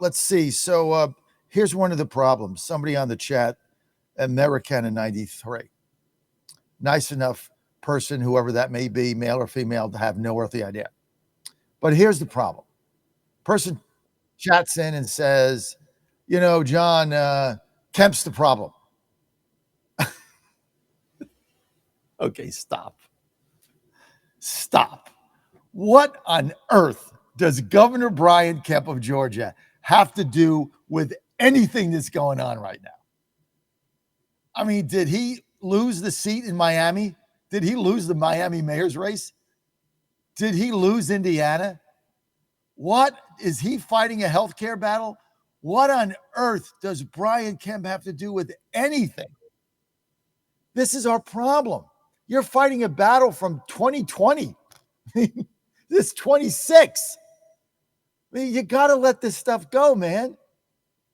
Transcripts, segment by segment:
let's see. So here's one of the problems. Somebody on the chat, American in 93. Nice enough person, whoever that may be, male or female, to have no earthly idea. But here's the problem. Person chats in and says, John, Kemp's the problem. Okay, stop. What on earth does Governor Brian Kemp of Georgia have to do with anything that's going on right now? I mean, did he lose the seat in Miami? Did he lose the Miami mayor's race? Did he lose Indiana? What is he fighting a healthcare battle? What on earth does Brian Kemp have to do with anything? This is our problem. You're fighting a battle from 2020. This is 26. I mean, you got to let this stuff go, man.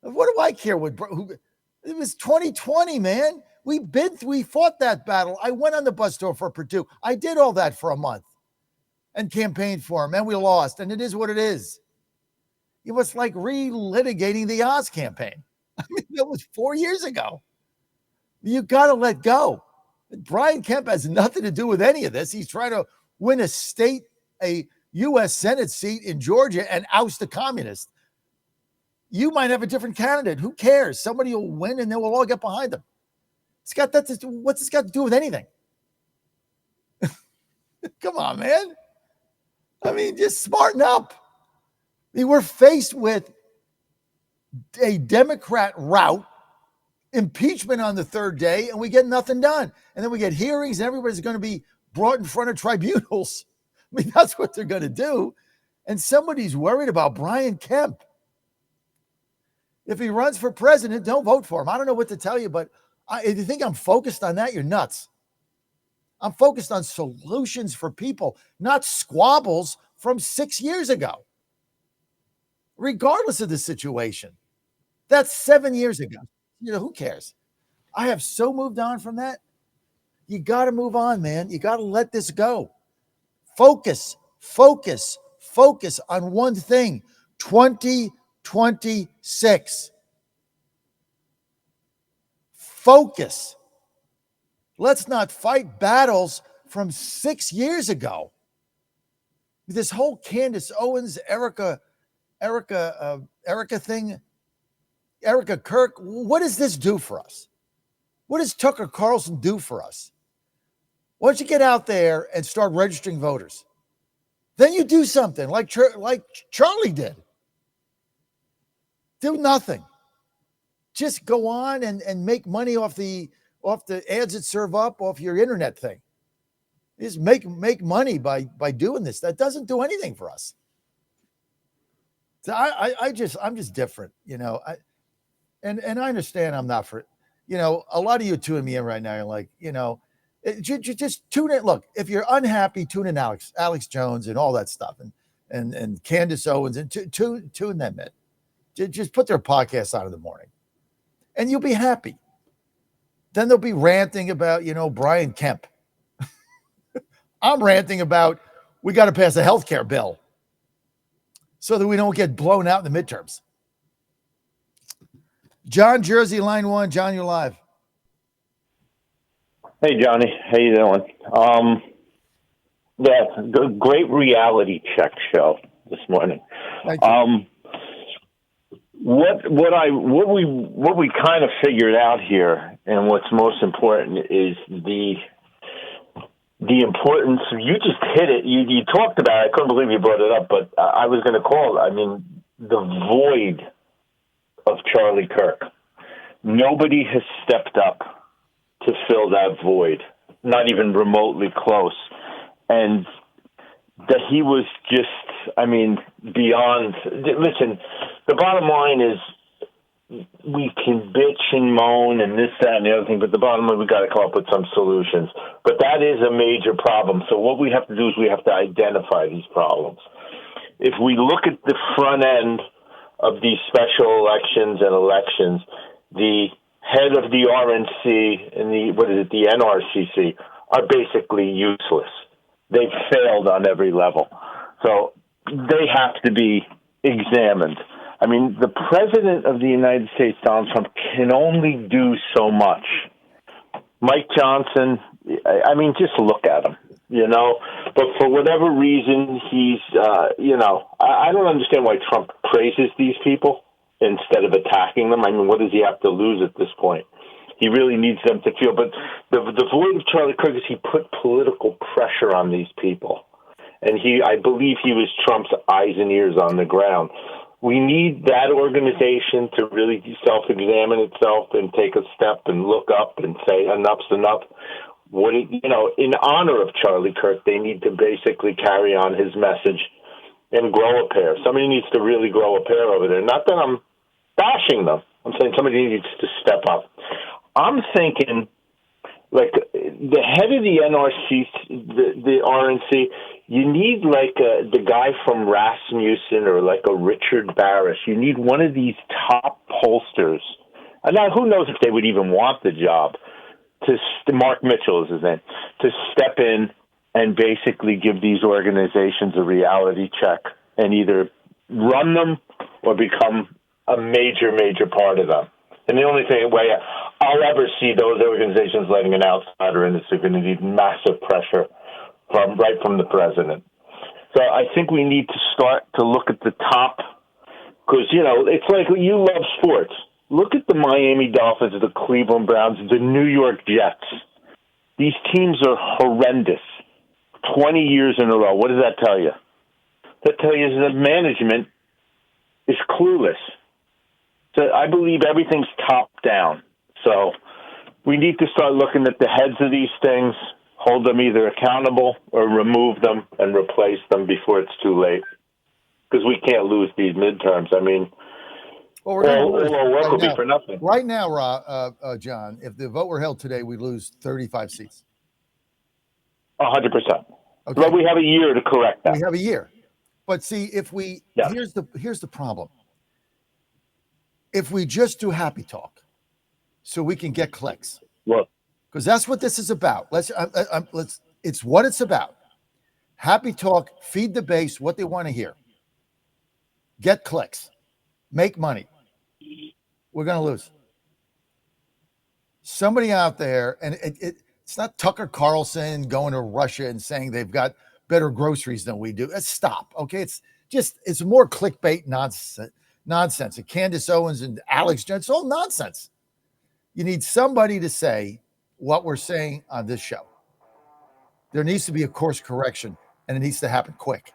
What do I care it was 2020, man. We fought that battle. I went on the bus tour for Purdue. I did all that for a month and campaigned for him, and we lost, and it is what it is. It was like relitigating the Oz campaign. I mean, that was 4 years ago. You got to let go. Brian Kemp has nothing to do with any of this. He's trying to win a U.S. Senate seat in Georgia and oust a communist. You might have a different candidate. Who cares? Somebody will win, and then we'll all get behind them. What's this got to do with anything? Come on, man. I mean, just smarten up. I mean, we're faced with a Democrat rout, impeachment on the third day, and we get nothing done. And then we get hearings, and everybody's going to be brought in front of tribunals. I mean, that's what they're going to do. And somebody's worried about Brian Kemp. If he runs for president, don't vote for him. I don't know what to tell you, but if you think I'm focused on that, you're nuts. I'm focused on solutions for people, not squabbles from 6 years ago. Regardless of the situation. That's 7 years ago. Who cares? I have so moved on from that. You got to move on, man. You got to let this go. Focus on one thing. 2026. Focus. Let's not fight battles from 6 years ago. This whole Candace Owens, Erica thing, Erica Kirk, what does this do for us? What does Tucker Carlson do for us? Why don't you get out there and start registering voters? Then you do something like Charlie did. Do nothing. Just go on and make money off the ads that serve up off your internet thing. Just make money by doing this. That doesn't do anything for us. So I'm just different, and I understand I'm not for, a lot of you tuning me in right now. You're like, just tune in. Look, if you're unhappy, tune in Alex Jones and all that stuff, and Candace Owens, and tune them in. Just put their podcast on in the morning, and you'll be happy. Then they'll be ranting about, Brian Kemp. I'm ranting about we got to pass a health care bill so that we don't get blown out in the midterms. John, Jersey, line 1. John, you're live. Hey, Johnny. How you doing? Great reality check show this morning. Thank you. What we kind of figured out here, and what's most important is the importance. You just hit it. You talked about it. I couldn't believe you brought it up, but I was going to call it. I mean, the void of Charlie Kirk. Nobody has stepped up to fill that void, not even remotely close. And that he was just, beyond. Listen, the bottom line is we can bitch and moan and this, that, and the other thing, but the bottom line, we got to come up with some solutions. But that is a major problem. So what we have to do is we have to identify these problems. If we look at the front end of these special elections and elections, the head of the RNC and the NRCC are basically useless. They've failed on every level. So they have to be examined. I mean, the president of the United States, Donald Trump, can only do so much. Mike Johnson, I mean, just look at him, But for whatever reason, he's, I don't understand why Trump praises these people instead of attacking them. I mean, what does he have to lose at this point? He really needs them to feel. But the void of Charlie Kirk is he put political pressure on these people. And I believe he was Trump's eyes and ears on the ground. We need that organization to really self-examine itself and take a step and look up and say enough's enough. In honor of Charlie Kirk, they need to basically carry on his message and grow a pair. Somebody needs to really grow a pair over there. Not that I'm bashing them. I'm saying somebody needs to step up. I'm thinking, like, the head of the NRC, the RNC, you need like the guy from Rasmussen or like a Richard Barish. You need one of these top pollsters. And now, who knows if they would even want the job? Mark Mitchell is his name, to step in and basically give these organizations a reality check and either run them or become a major, major part of them. And the only way I'll ever see those organizations letting an outsider in is they're going to need massive pressure from the president. So I think we need to start to look at the top, because, it's like you love sports. Look at the Miami Dolphins, the Cleveland Browns, the New York Jets. These teams are horrendous. 20 years in a row. What does that tell you? That tells you that management is clueless. So I believe everything's top down. So we need to start looking at the heads of these things, hold them either accountable or remove them and replace them before it's too late. Because we can't lose these midterms. I mean, all our work will be for nothing. Right now, John, if the vote were held today, we lose 35 seats. 100%. Okay. But we have a year to correct that. We have a year. But see, here's the problem. If we just do happy talk, so we can get clicks, because that's what this is about. It's what it's about. Happy talk, feed the base what they want to hear. Get clicks, make money. We're going to lose. Somebody out there, and it's not Tucker Carlson going to Russia and saying they've got better groceries than we do. Stop, okay? It's more clickbait nonsense. And Candace Owens and Alex Jones, it's all nonsense. You need somebody to say what we're saying on this show. There needs to be a course correction, and it needs to happen quick.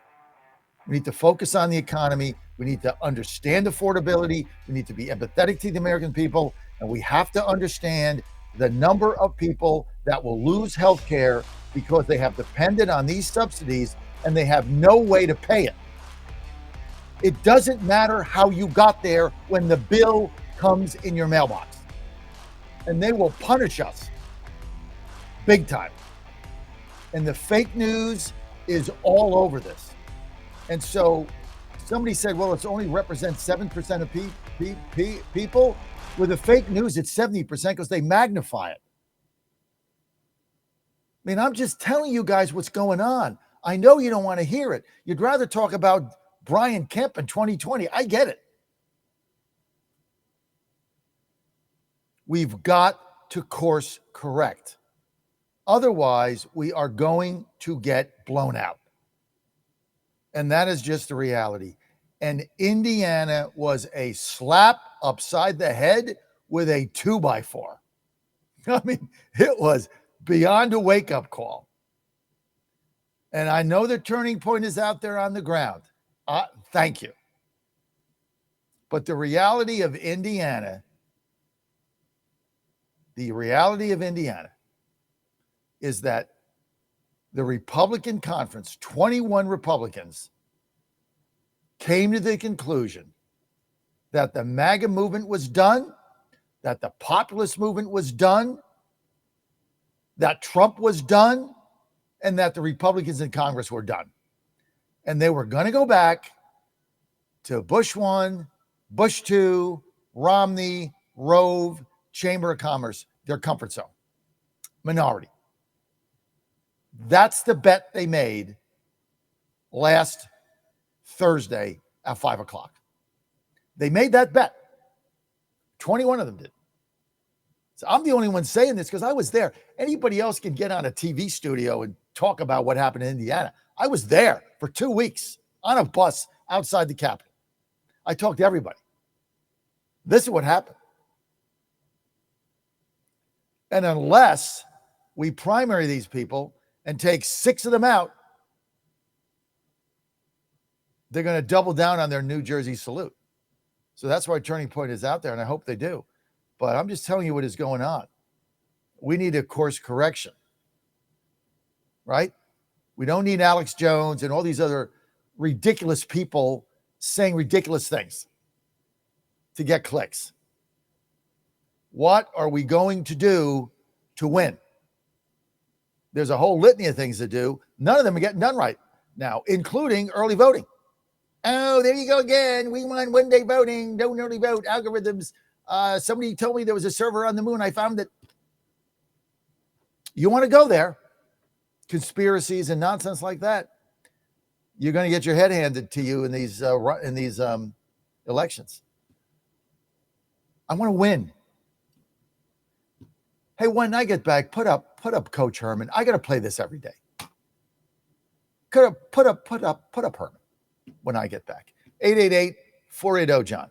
We need to focus on the economy. We need to understand affordability. We need to be empathetic to the American people. And we have to understand the number of people that will lose health care because they have depended on these subsidies and they have no way to pay it. It doesn't matter how you got there when the bill comes in your mailbox. And they will punish us big time. And the fake news is all over this. And so somebody said, well, it only represents 7% of people. With the fake news, it's 70% because they magnify it. I mean, I'm just telling you guys what's going on. I know you don't want to hear it. You'd rather talk about Brian Kemp in 2020. I get it. We've got to course correct. Otherwise, we are going to get blown out. And that is just the reality. And Indiana was a slap upside the head with a 2x4. I mean, it was beyond a wake-up call. And I know the turning point is out there on the ground. Thank you. But the reality of Indiana is that the Republican conference, 21 Republicans, came to the conclusion that the MAGA movement was done, that the populist movement was done, that Trump was done, and that the Republicans in Congress were done. And they were going to go back to Bush 1, Bush 2, Romney, Rove, Chamber of Commerce, their comfort zone, minority. That's the bet they made last Thursday at 5 o'clock. They made that bet. 21 of them did. So I'm the only one saying this because I was there. Anybody else can get on a TV studio and talk about what happened in Indiana. I was there for 2 weeks on a bus outside the Capitol. I talked to everybody. This is what happened. And unless we primary these people and take 6 of them out, they're going to double down on their New Jersey salute. So that's why Turning Point is out there, and I hope they do. But I'm just telling you what is going on. We need a course correction, right? We don't need Alex Jones and all these other ridiculous people saying ridiculous things to get clicks. What are we going to do to win? There's a whole litany of things to do. None of them are getting done right now, including early voting. Oh, there you go again. We want one-day voting. Don't early vote. Algorithms. Somebody told me there was a server on the moon. I found it. You want to go there, conspiracies and nonsense like that, you're going to get your head handed to you in these elections. I want to win. Hey, when I get back, put up Coach Herman. I got to play this every day. Put up Herman when I get back. 888-480-JOHN.